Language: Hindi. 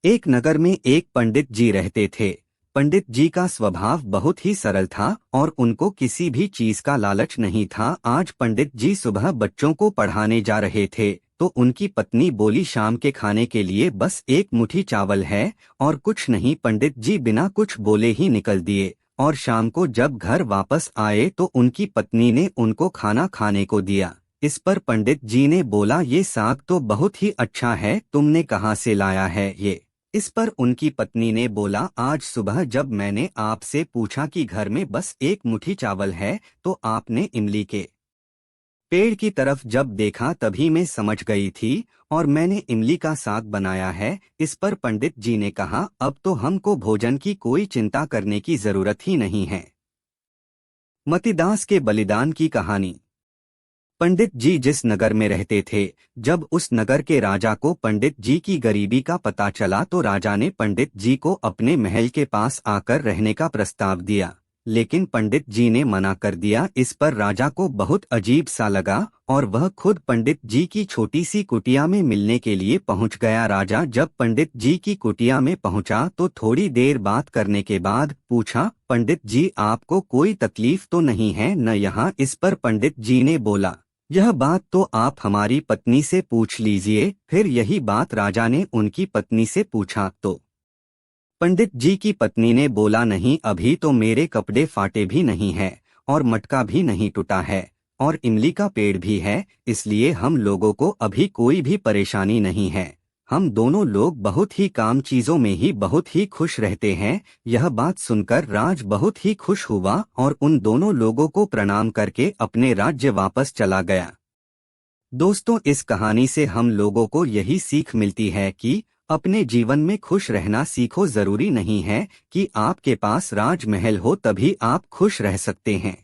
एक नगर में एक पंडित जी रहते थे। पंडित जी का स्वभाव बहुत ही सरल था और उनको किसी भी चीज का लालच नहीं था। आज पंडित जी सुबह बच्चों को पढ़ाने जा रहे थे तो उनकी पत्नी बोली, शाम के खाने के लिए बस एक मुट्ठी चावल है और कुछ नहीं। पंडित जी बिना कुछ बोले ही निकल दिए और शाम को जब घर वापस आए तो उनकी पत्नी ने उनको खाना खाने को दिया। इस पर पंडित जी ने बोला, ये साग तो बहुत ही अच्छा है, तुमने कहाँ से लाया है ये? इस पर उनकी पत्नी ने बोला, आज सुबह जब मैंने आपसे पूछा कि घर में बस एक मुट्ठी चावल है तो आपने इमली के पेड़ की तरफ जब देखा तभी मैं समझ गई थी और मैंने इमली का साग बनाया है। इस पर पंडित जी ने कहा, अब तो हमको भोजन की कोई चिंता करने की जरूरत ही नहीं है। मतिदास के बलिदान की कहानी। पंडित जी जिस नगर में रहते थे, जब उस नगर के राजा को पंडित जी की गरीबी का पता चला तो राजा ने पंडित जी को अपने महल के पास आकर रहने का प्रस्ताव दिया, लेकिन पंडित जी ने मना कर दिया। इस पर राजा को बहुत अजीब सा लगा और वह खुद पंडित जी की छोटी सी कुटिया में मिलने के लिए पहुंच गया। राजा जब पंडित जी की कुटिया में पहुंचा तो थोड़ी देर बात करने के बाद पूछा, पंडित जी आपको कोई तकलीफ तो नहीं है न यहाँ? इस पर पंडित जी ने बोला, यह बात तो आप हमारी पत्नी से पूछ लीजिए। फिर यही बात राजा ने उनकी पत्नी से पूछा तो पंडित जी की पत्नी ने बोला, नहीं, अभी तो मेरे कपड़े फाटे भी नहीं है और मटका भी नहीं टूटा है और इमली का पेड़ भी है, इसलिए हम लोगों को अभी कोई भी परेशानी नहीं है। हम दोनों लोग बहुत ही काम चीजों में ही बहुत ही खुश रहते हैं। यह बात सुनकर राज बहुत ही खुश हुआ और उन दोनों लोगों को प्रणाम करके अपने राज्य वापस चला गया। दोस्तों, इस कहानी से हम लोगों को यही सीख मिलती है कि अपने जीवन में खुश रहना सीखो। जरूरी नहीं है कि आपके पास राजमहल हो तभी आप खुश रह सकते हैं।